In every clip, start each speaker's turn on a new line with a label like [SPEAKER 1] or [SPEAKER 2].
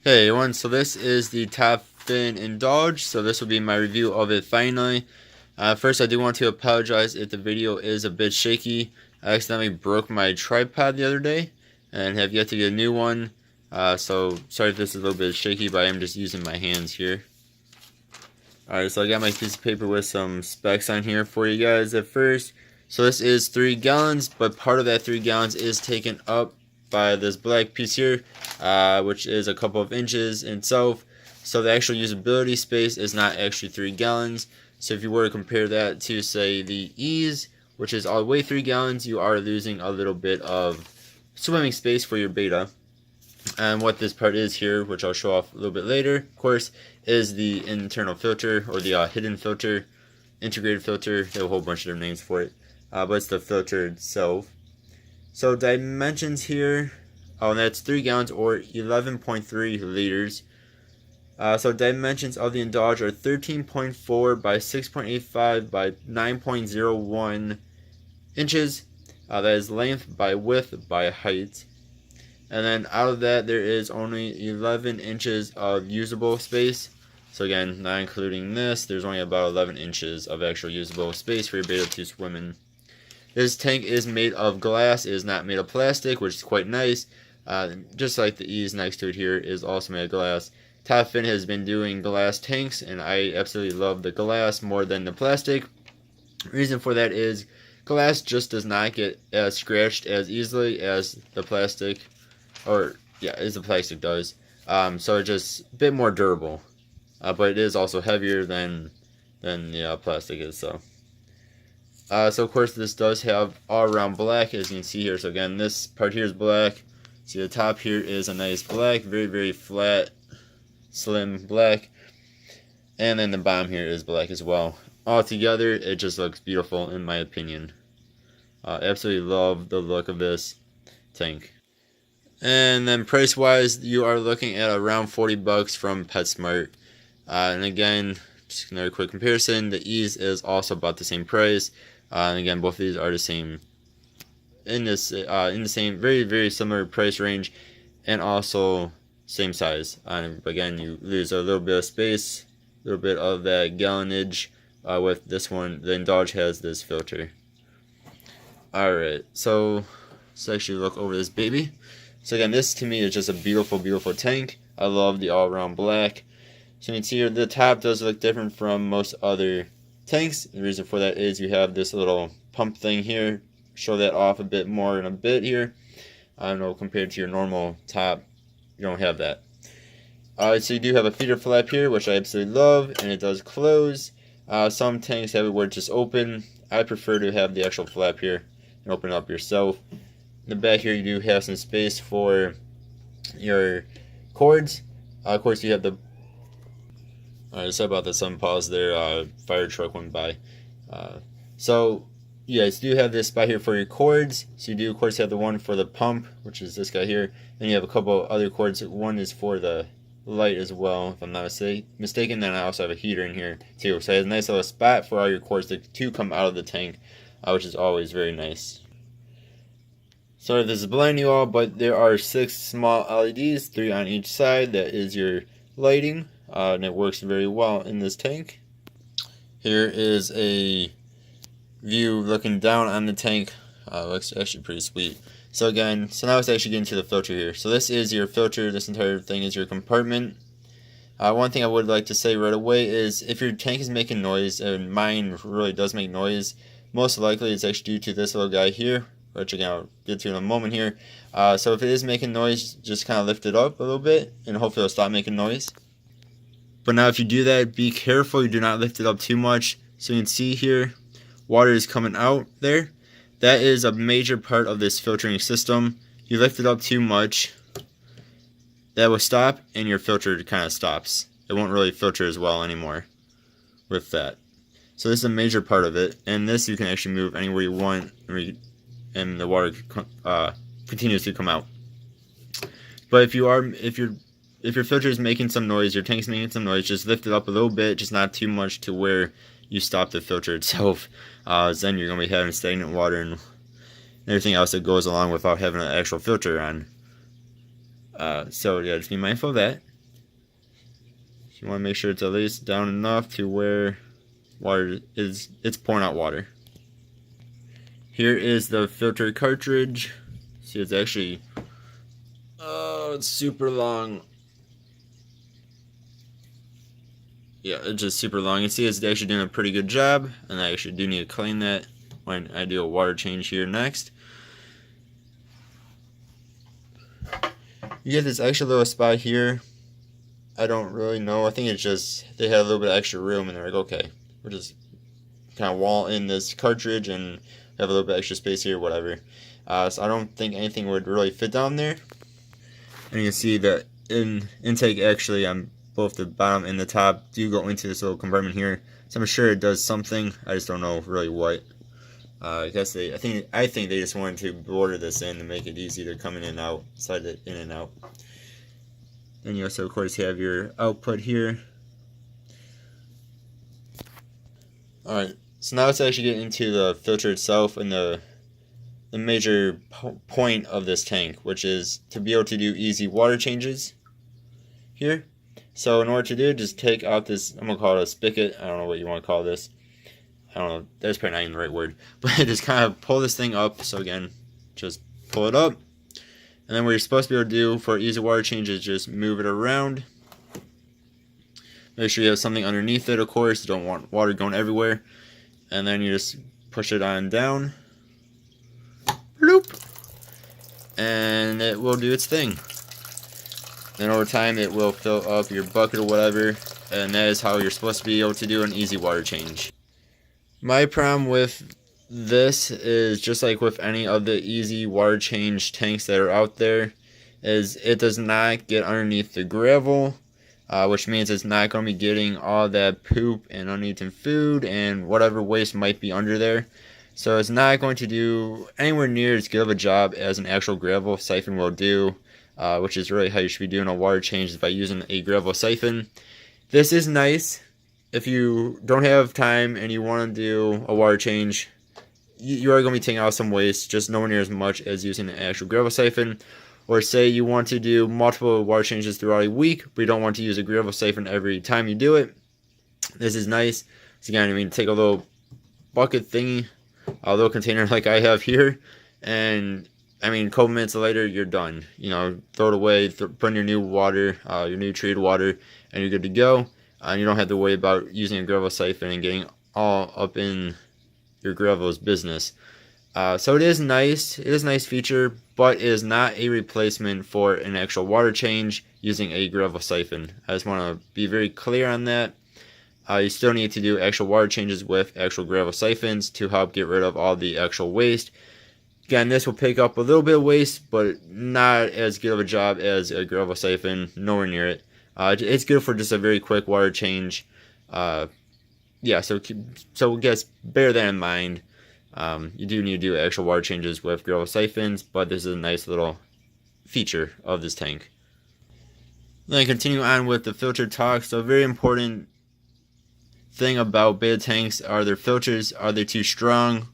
[SPEAKER 1] Hey everyone, so this is the top Fin Indulge, so this will be my review of it finally. First, I do want to apologize if the video is a bit shaky. I accidentally broke my tripod the other day and have yet to get a new one. So sorry if this is a little bit shaky, but I am just using my hands here. Alright, so I got my piece of paper with some specs on here for you guys at first. So this is 3 gallons, but part of that 3 gallons is taken up by this black piece here, which is a couple of inches in itself. So the actual usability space is not actually 3 gallons. So if you were to compare that to, say, the Ease, which is all the way 3 gallons, you are losing a little bit of swimming space for your betta. And what this part is here, which I'll show off a little bit later, of course, is the internal filter, or the hidden filter, integrated filter. They have a whole bunch of different names for it, but it's the filter itself. So dimensions here, and that's 3 gallons or 11.3 liters. So dimensions of the Indulge are 13.4 by 6.85 by 9.01 inches. That is length by width by height. And then out of that, there is only 11 inches of usable space. So again, not including this, there's only about 11 inches of actual usable space for your betta to swim in. This tank is made of glass, it is not made of plastic, which is quite nice. Just like the Ease next to it here is also made of glass. Top Fin has been doing glass tanks, and I absolutely love the glass more than the plastic. Reason for that is glass just does not get as scratched as easily as the plastic, as the plastic does. So it's just a bit more durable, but it is also heavier than the plastic is. So of course this does have all around black, as you can see here. So again, this part here is black. See, the top here is a nice black, very flat, slim black, and then the bottom here is black as well. All together, it just looks beautiful in my opinion. Absolutely love the look of this tank. And then price wise, you are looking at around 40 bucks from PetSmart. And again, just another quick comparison, the Ease is also about the same price. And again, both of these are the same in the same very similar price range, and also same size. Again, you lose a little bit of space, a little bit of that gallonage. With this one, the Indulge has this filter. Alright, so let's actually look over this baby. So again, this to me is just a beautiful tank. I love the all-around black. So you can see here, the top does look different from most other tanks. The reason for that is you have this little pump thing here. Show that off a bit more in a bit here. I don't know, compared to your normal top, you don't have that. So you do have a feeder flap here, which I absolutely love, and it does close. Some tanks have it where it's just open. I prefer to have the actual flap here and open it up yourself. In the back here, you do have some space for your cords. Of course, you have the... Alright, sorry about the sudden pause there. Fire truck went by. So you guys do have this spot here for your cords. So you do, of course, have the one for the pump, which is this guy here. Then you have a couple other cords. One is for the light as well, if I'm not mistaken. Then I also have a heater in here too. So it has a nice little spot for all your cords to come out of the tank, which is always very nice. Sorry if this is blinding you all, but there are 6 small LEDs, 3 on each side. That is your lighting, and it works very well in this tank. Here is a view looking down on the tank. Looks actually pretty sweet. So again, now it's actually getting to the filter here. So this is your filter. This entire thing is your compartment. One thing I would like to say right away is if your tank is making noise, and mine really does make noise, most likely it's actually due to this little guy here, which again I'll get to in a moment here. So if it is making noise, just kind of lift it up a little bit, and hopefully it'll stop making noise. But now if you do that, be careful you do not lift it up too much. So you can see here, water is coming out there. That is a major part of this filtering system. You lift it up too much, that will stop, and your filter kind of stops. It won't really filter as well anymore with that. So this is a major part of it, and this you can actually move anywhere you want, and the water continues to come out. But if your filter is making some noise, your tank is making some noise, just lift it up a little bit, just not too much to where you stop the filter itself. Then you're going to be having stagnant water and everything else that goes along without having an actual filter on. So yeah, just be mindful of that. You want to make sure it's at least down enough to where it's pouring out water. Here is the filter cartridge. See, it's actually, it's super long. Yeah, it's just super long. You see, it's actually doing a pretty good job, and I actually do need to clean that when I do a water change here next. You get this extra little spot here. I don't really know. I think it's just they had a little bit of extra room, and they're like, okay, we'll just kind of wall in this cartridge and have a little bit extra space here, whatever. So I don't think anything would really fit down there. And you can see that intake actually on both the bottom and the top do go into this little compartment here. So I'm sure it does something. I just don't know really what. I think they just wanted to border this in to make it easy to come in and out, slide it in and out. Then you also of course have your output here. Alright, so now let's actually get into the filter itself and the major point of this tank, which is to be able to do easy water changes here. So in order to do it, just take out this, I'm going to call it a spigot, I don't know what you want to call this. I don't know, that's probably not even the right word. But just kind of pull this thing up. So again, just pull it up. And then what you're supposed to be able to do for easy water change is just move it around. Make sure you have something underneath it, of course. You don't want water going everywhere. And then you just push it on down. Bloop. And it will do its thing. Then over time it will fill up your bucket or whatever. And that is how you're supposed to be able to do an easy water change. My problem with this is just like with any of the easy water change tanks that are out there, is it does not get underneath the gravel, which means it's not going to be getting all that poop and uneaten food and whatever waste might be under there. So it's not going to do anywhere near as good of a job as an actual gravel siphon will do, which is really how you should be doing a water change, is by using a gravel siphon. This is nice if you don't have time and you want to do a water change. You are going to be taking out some waste, just nowhere near as much as using an actual gravel siphon. Or say you want to do multiple water changes throughout a week, but you don't want to use a gravel siphon every time you do it. This is nice. So again, take a little bucket thingy, a little container like I have here, and a couple minutes later you're done. Throw it away, put in your new water, your new treated water, and you're good to go. And you don't have to worry about using a gravel siphon and getting all up in your gravel's business. So it is nice. It is a nice feature, but it is not a replacement for an actual water change using a gravel siphon. I just want to be very clear on that. You still need to do actual water changes with actual gravel siphons to help get rid of all the actual waste. Again, this will pick up a little bit of waste, but not as good of a job as a gravel siphon. Nowhere near it. It's good for just a very quick water change. Yeah, so just bear that in mind. You do need to do actual water changes with gravel siphons, but this is a nice little feature of this tank. Then continue on with the filter talk. So a very important thing about betta tanks are their filters. Are they too strong?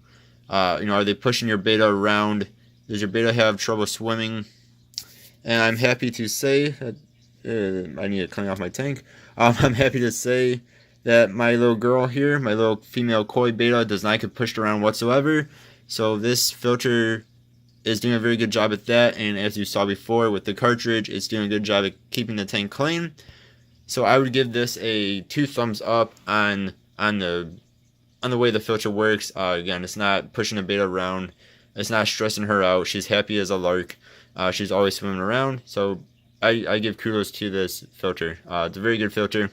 [SPEAKER 1] Are they pushing your betta around? Does your betta have trouble swimming? And I'm happy to say that I need to clean off my tank. I'm happy to say that my little girl here, my little female koi betta, does not get pushed around whatsoever. So this filter is doing a very good job at that, and as you saw before with the cartridge, it's doing a good job at keeping the tank clean. So I would give this a 2 thumbs up on the way the filter works. Again, it's not pushing the betta around, it's not stressing her out. She's happy as a lark. She's always swimming around. So I give kudos to this filter. It's a very good filter,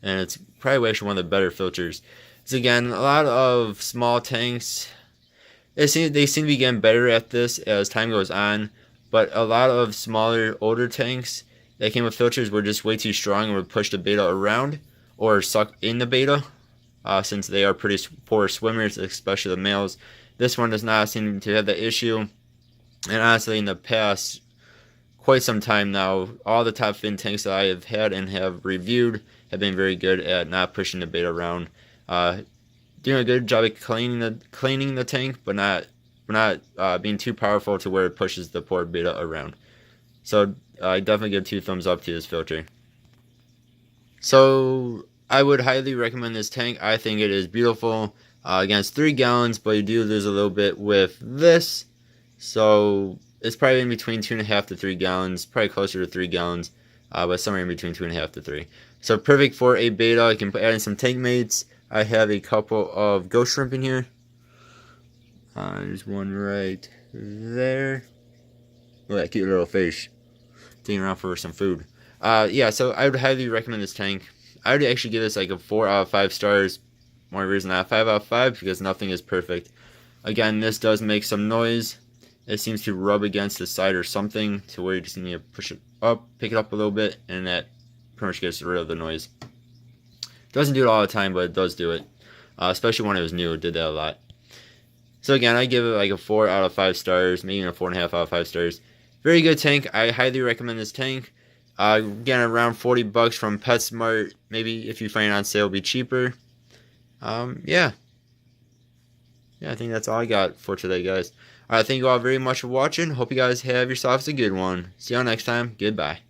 [SPEAKER 1] and it's probably actually one of the better filters. So again, a lot of small tanks, they seem to be getting better at this as time goes on, but a lot of smaller, older tanks that came with filters were just way too strong and would push the betta around or suck in the betta, since they are pretty poor swimmers, especially the males. This one does not seem to have that issue, and honestly, in the past quite some time now, all the top fin tanks that I have had and have reviewed have been very good at not pushing the betta around. Doing a good job of cleaning the tank, but not being too powerful to where it pushes the poor betta around. So I definitely give 2 thumbs up to this filter. So I would highly recommend this tank. I think it is beautiful. Again, it's 3 gallons, but you do lose a little bit with this. So it's probably in between 2.5 to 3 gallons, probably closer to 3 gallons, but somewhere in between 2.5 to 3. So perfect for a betta. You can add in some tank mates. I have a couple of ghost shrimp in here. There's one right there. Look at that cute little fish. Digging around for some food. Yeah, so I would highly recommend this tank. I would actually give this like a 4 out of 5 stars. More reason than 5 out of 5 because nothing is perfect. Again, this does make some noise. It seems to rub against the side or something to where you just need to push it up, pick it up a little bit, and that pretty much gets rid of the noise. Doesn't do it all the time, but it does do it. Especially when it was new, it did that a lot. So again, I give it like a 4 out of 5 stars, maybe even a 4.5 out of 5 stars. Very good tank. I highly recommend this tank. Again, around 40 bucks from PetSmart. Maybe if you find it on sale, it'll be cheaper. Yeah, I think that's all I got for today, guys. Alright, thank you all very much for watching. Hope you guys have yourselves a good one. See y'all next time. Goodbye.